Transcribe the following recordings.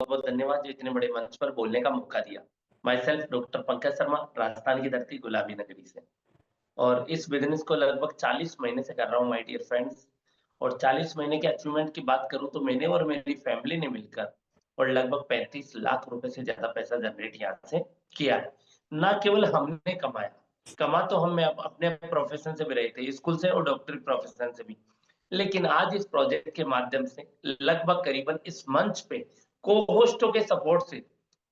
बहुत धन्यवाद जो इतने बड़े मंच पर बोलने का मौका दिया। My self doctor Pankaj Sharma, Rajasthan की धरती गुलाबी नगरी से। और इस बिजनेस को लगभग 40 महीने से कर रहा हूँ माय डियर फ्रेंड्स। और 40 महीने के अचीवमेंट की बात करूँ तो मैंने और मेरी फैमिली ने मिलकर और लगभग 35 लाख रुपए से ज्यादा पैसा जनरेट यहाँ से किया है। ना केवल हमने कमाया, कमा तो हम अपने प्रोफेशन से भी रहे थे, स्कूल से और डॉक्टरी प्रोफेशन से भी। लेकिन आज इस प्रोजेक्ट के माध्यम से लगभग करीबन इस मंच पे को होस्टों के सपोर्ट से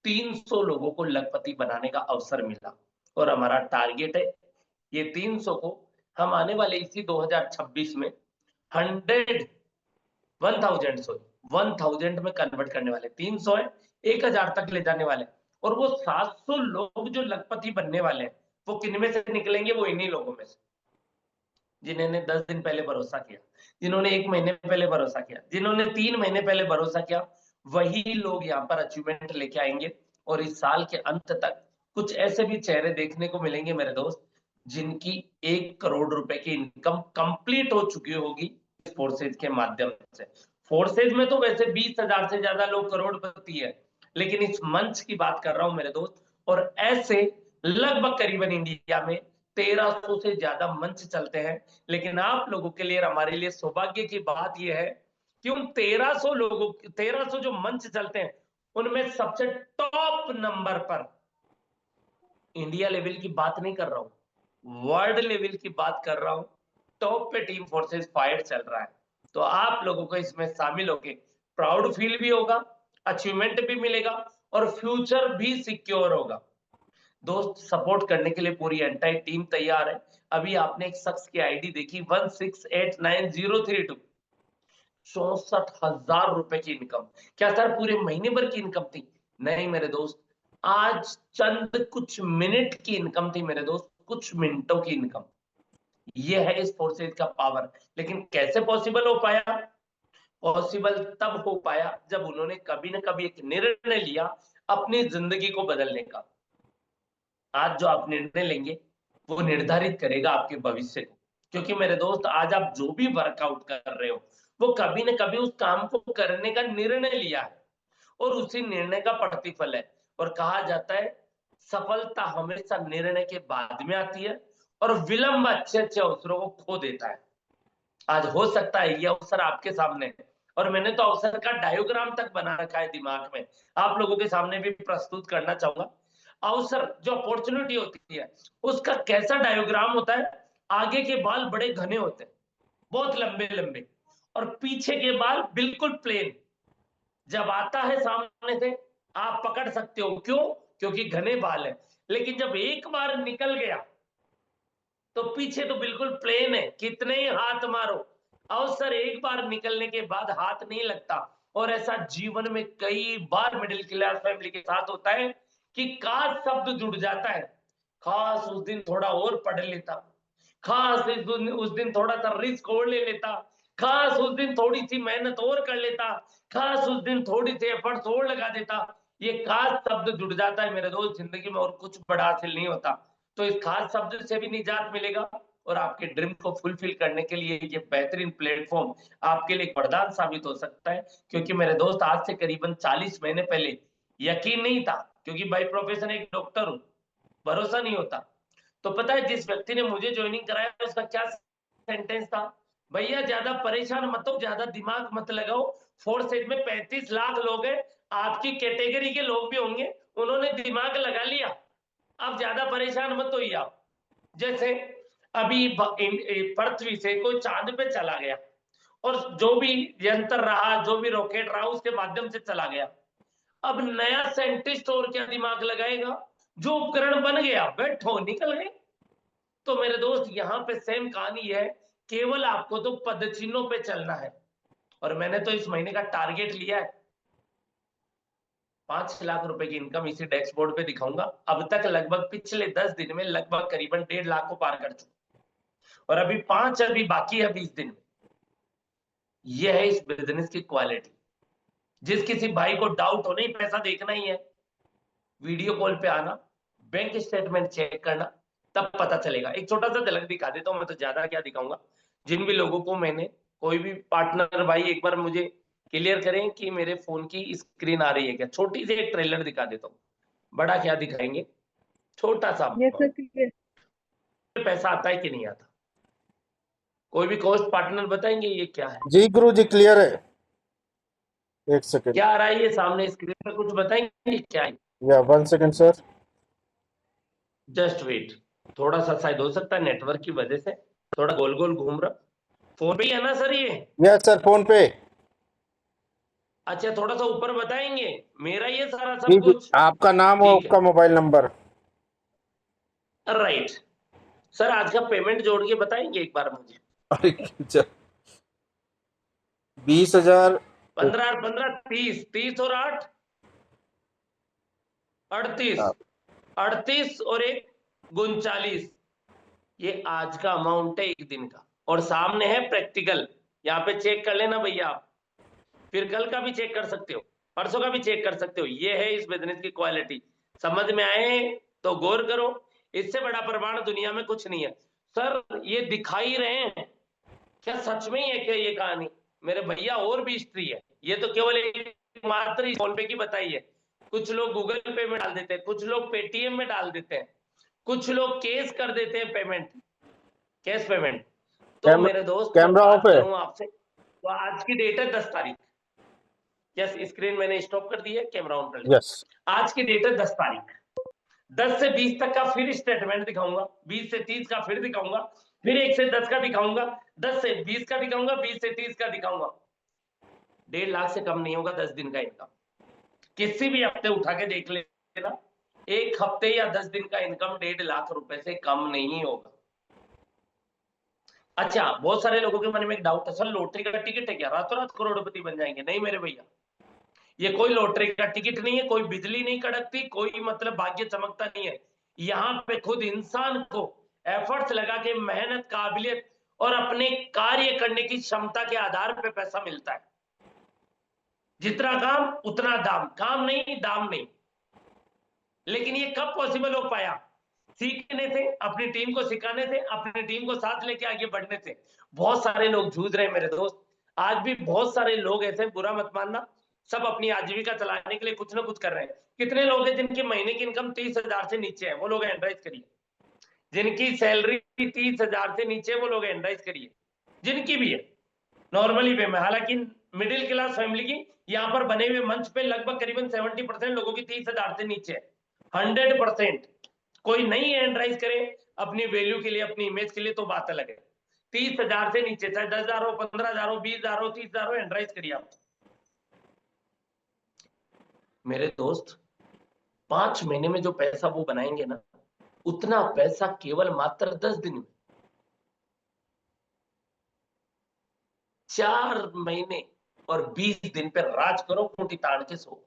300 लोगों को लखपति बनाने का अवसर मिला। और हमारा टारगेट है ये 300 को हम आने वाले इसी 2026 में 100 1000 सॉरी 1000 में कन्वर्ट करने वाले। 300 है, 1000 तक ले जाने वाले। और वो 700 लोग जो लखपति बनने वाले हैं वो किन में से निकलेंगे? वो इन्हीं लोगों में से जिन्होंने 10 दिन पहले भरोसा किया, जिन्होंने 1 महीने पहले भरोसा किया, जिन्होंने 3 महीने पहले भरोसा किया। वही लोग यहाँ पर अचीवमेंट लेके आएंगे। और इस साल के अंत तक कुछ ऐसे भी चेहरे देखने को मिलेंगे मेरे दोस्त, जिनकी 1 करोड़ रुपए की इनकम कंप्लीट हो चुकी होगी इस फोर्सेज के माध्यम से। फोर्सेज में तो वैसे 20,000 से ज्यादा लोग करोड़पति है, लेकिन इस मंच की बात कर रहा हूं मेरे दोस्त। और ऐसे लगभग करीबन इंडिया में 1300 से ज्यादा मंच चलते हैं। लेकिन आप लोगों के लिए, हमारे लिए सौभाग्य की बात यह है कि उन 1300 जो मंच चलते हैं उनमें सबसे टॉप नंबर पर, इंडिया लेवल की बात नहीं कर रहा हूं, वर्ल्ड लेवल की बात कर रहा हूं, टॉप पे टीम फोर्सेस फायर चल रहा है। तो आप लोगों को इसमें शामिल होके प्राउड फील भी होगा, अचीवमेंट भी मिलेगा और फ्यूचर भी सिक्योर होगा। दोस्त, सपोर्ट करने के लिए पूरी एंटायर टीम तैयार है। अभी आपने एक शख्स की आईडी देखी 1689,032, 64,000 रुपए की इनकम। क्या सर पूरे महीने भर की इनकम थी? नहीं मेरे दोस्त, आज चंद कुछ मिनट की इनकम थी मेरे दोस्त, कुछ मिनटों की इनकम। ये है इस फोर्सेज का पावर। लेकिन कैसे पॉसिबल हो पाया? पॉसिबल तब हो पाया जब उन्होंने कभी ना कभी एक निर्णय लिया अपनी जिंदगी को बदलने का। आज जो आप निर्णय लेंगे वो निर्धारित करेगा आपके भविष्य को। क्योंकि मेरे दोस्त, आज आप जो भी वर्कआउट कर रहे हो वो कभी ना कभी उस काम को करने का निर्णय लिया है और उसी निर्णय का प्रतिफल है। और कहा जाता है सफलता हमेशा निर्णय के बाद में आती है और विलंब अच्छे अच्छे अवसरों को खो देता है। आज हो सकता है ये अवसर आपके सामने है और मैंने तो अवसर का डायोग्राम तक बना रखा है दिमाग में, आप लोगों के सामने भी प्रस्तुत करना चाहूंगा। अवसर जो अपॉर्चुनिटी होती है उसका कैसा डायोग्राम होता है? आगे के बाल बड़े घने होते हैं, बहुत लंबे लंबे, और पीछे के बाल बिल्कुल प्लेन। जब आता है सामने से आप पकड़ सकते हो, क्यों? क्योंकि घने बाल है। लेकिन जब एक बार निकल गया तो पीछे तो बिल्कुल प्लेन है, कितने ही हाथ मारो अवसर एक बार निकलने के बाद हाथ नहीं लगता। और ऐसा जीवन में कई बार मिडिल क्लास फैमिली के साथ होता है कि काश शब्द जुड़ जाता है, खास उस दिन थोड़ा और पढ़ लेता, खास उस दिन थोड़ा सा रिस्क और ले लेता, खास उस दिन थोड़ी सी मेहनत और कर लेता, खास उस दिन थोड़ी सी एफर्ट्स और लगा देता। ये खास शब्द जुड़ जाता है मेरे दोस्त जिंदगी में, और कुछ बड़ा हासिल नहीं होता। तो इस खास शब्द से भी निजात मिलेगा और आपके ड्रीम को फुलफिल करने के लिए ये बेहतरीन प्लेटफॉर्म आपके लिए एक वरदान साबित हो सकता है। क्योंकि मेरे दोस्त, आज से करीबन 40 महीने पहले यकीन नहीं था, क्योंकि बाई प्रोफेशन एक डॉक्टर हूं, भरोसा नहीं होता। तो पता है जिस व्यक्ति ने मुझे ज्वाइनिंग कराया उसका क्या सेंटेंस था? भैया ज्यादा परेशान मत हो, ज्यादा दिमाग मत लगाओ, फोर्थ सेट में 35 लाख लोग हैं, आपकी कैटेगरी के लोग भी होंगे, उन्होंने दिमाग लगा लिया, अब ज्यादा परेशान मत होइए आप। जैसे अभी पृथ्वी से कोई चांद पे चला गया और जो भी यंत्र रहा, जो भी रॉकेट रहा उसके माध्यम से चला गया। अब नया साइंटिस्ट और क्या दिमाग लगाएगा? जो उपकरण बन गया, बैठो निकल गए। तो मेरे दोस्त, यहाँ पे सेम कहानी है, केवल आपको तो पद चिन्हों पे चलना है। और मैंने तो इस महीने का टारगेट लिया है 5 लाख रुपए की इनकम, इसी डैशबोर्ड पे दिखाऊंगा। अब तक लगभग पिछले 10 दिन में लगभग करीबन 1.5 लाख को पार कर चुका, और अभी 5 अभी बाकी है 20 दिन में। यह है इस बिजनेस की क्वालिटी। जिस किसी भाई को डाउट हो, नहीं पैसा देखना ही है, वीडियो कॉल पे आना, बैंक स्टेटमेंट चेक करना, तब पता चलेगा। एक छोटा सा झलक दिखा देता हूं, मैं तो ज्यादा क्या दिखाऊंगा। जिन भी लोगों को मैंने, कोई भी पार्टनर भाई एक बार मुझे क्लियर करें कि मेरे फोन की स्क्रीन आ रही है क्या। छोटी सी एक ट्रेलर दिखा देता हूँ, बड़ा क्या दिखाएंगे, छोटा सा यस सर क्लियर। पैसा आता है कि नहीं आता। कोई भी कॉस्ट पार्टनर बताएंगे ये क्या है, जी गुरु जी क्लियर है। एक सेकंड, क्या आ रहा है ये सामने स्क्रीन पर, कुछ बताएंगे क्या है। या 1 सेकंड सर। जस्ट वेट, थोड़ा सा शायद हो सकता है नेटवर्क की वजह से थोड़ा गोल गोल घूम रहा। फोन पे ही है ना सर ये। यस सर फोन पे। अच्छा थोड़ा सा ऊपर बताएंगे, मेरा ये सारा जी सब कुछ आपका नाम और ठीक है। आपका मोबाइल नंबर। राइट सर, आज का पेमेंट जोड़ के बताएंगे एक बार मुझे। अरे 20,000। 15 15 30 30 और 8 38 38 और 1 39, ये आज का अमाउंट है एक दिन का। और सामने है प्रैक्टिकल, यहाँ पे चेक कर लेना भैया आप, फिर कल का भी चेक कर सकते हो, परसों का भी चेक कर सकते हो। ये है इस बिजनेस की क्वालिटी। समझ में आए तो गौर करो, इससे बड़ा प्रमाण दुनिया में कुछ नहीं है। सर ये दिखा ही रहे हैं, क्या सच में ही है क्या ये कहानी। मेरे भैया और भी हिस्ट्री है, ये तो केवल एक मात्र फोन पे की बताई है। कुछ लोग गूगल पे में डाल देते हैं, कुछ लोग पेटीएम में डाल देते हैं, कुछ लोग केस कर देते हैं पेमेंट, कैश पेमेंट। तो मेरे दोस्त मैं कैमरा बात ऑफ है। करूं आपसे, तो आज की डेट है 10 तारीख। यस स्क्रीन मैंने स्टॉप कर दी है, कैमरा ऑन कर लिया। यस आज की डेट है 10 तारीख। 10 से 20 तक का फिर स्टेटमेंट दिखाऊंगा, 20 से 30 का फिर दिखाऊंगा, फिर 1 से 10 का दिखाऊंगा, 10 से 20 का दिखाऊंगा, 20 से 30 का दिखाऊंगा। 1.5 लाख से कम नहीं होगा 10 दिन का इनकम। किसी भी हफ्ते उठा के देख लेना, एक हफ्ते या 10 दिन का इनकम 1.5 लाख रुपए से कम नहीं होगा। अच्छा बहुत सारे लोगों के मन में एक डाउट है, सर लॉटरी का टिकट है क्या, रातों रात करोड़पति बन जाएंगे। नहीं मेरे भैया, ये कोई लॉटरी का टिकट नहीं है, कोई बिजली नहीं कड़कती, कोई मतलब भाग्य चमकता नहीं है। यहाँ पे खुद इंसान को एफर्ट्स लगा के मेहनत, काबिलियत और अपने कार्य करने की क्षमता के आधार पे पैसा मिलता है। जितना काम उतना दाम, काम नहीं दाम नहीं। लेकिन ये कब पॉसिबल हो पाया, सीखने से, अपनी टीम को सिखाने से, अपनी टीम को साथ लेके आगे बढ़ने से। बहुत सारे लोग जूझ रहे हैं मेरे दोस्त, आज भी बहुत सारे लोग ऐसे, बुरा मत मानना, सब अपनी आजीविका चलाने के लिए कुछ ना कुछ कर रहे हैं। कितने लोग हैं जिनकी महीने की इनकम 30,000 से नीचे है, वो लोग एंडराइज करिए। जिनकी सैलरी 30,000 से नीचे, वो लोग एंडराइज करिए। जिनकी भी है नॉर्मली वे में, हालांकि मिडिल क्लास फैमिली की यहाँ पर बने हुए मंच पे लगभग करीबन 70% लोगों की 30,000 से नीचे है। 100%। कोई नहीं एंडराइज करे अपनी वैल्यू के लिए, अपनी इमेज के लिए, तो बात अलग है। 30,000 से नीचे, चाहे 10,000 हो, 15,000 हो, 20,000 हो, 30,000 हो, एंडराइज करिए आप। मेरे दोस्त 5 महीने में जो पैसा वो बनाएंगे ना, उतना पैसा केवल मात्र 10 दिन में, 4 महीने और 20 दिन पे राज करो, खूंटी ताड़ के सो।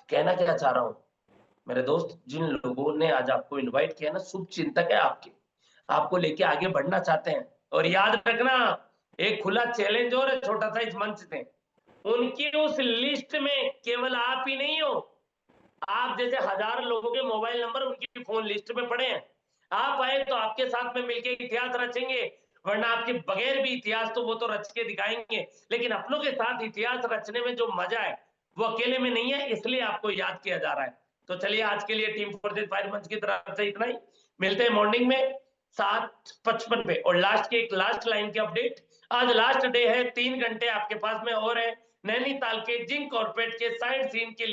कहना क्या चाह रहा हूं मेरे दोस्त, जिन लोगों ने आज आपको इनवाइट किया ना, शुभ चिंतक है आपके, आपको लेके आगे बढ़ना चाहते हैं। और याद रखना, एक खुला चैलेंज और है छोटा सा इस मंच से, उनकी उस लिस्ट में केवल आप ही नहीं हो। आप जैसे हजार लोगों के मोबाइल नंबर उनकी फोन लिस्ट में पड़े हैं। आप आए तो आपके साथ में मिलके इतिहास रचेंगे, वरना आपके बगैर भी इतिहास तो वो तो रच के दिखाएंगे। लेकिन अपनों के साथ इतिहास रचने में जो मजा है वो अकेले में नहीं है, इसलिए आपको याद किया जा रहा है। तो चलिए आज के लिए टीम फोर्सेस फायर मंच की तरफ से इतना ही। मिलते हैं मॉर्निंग में 7:55 पे। और लास्ट की एक लास्ट लाइन की अपडेट, आज लास्ट डे है, 3 घंटे आपके पास में और है नैनीताल के जिंक कॉर्पोरेट के साइड सीन के लिए।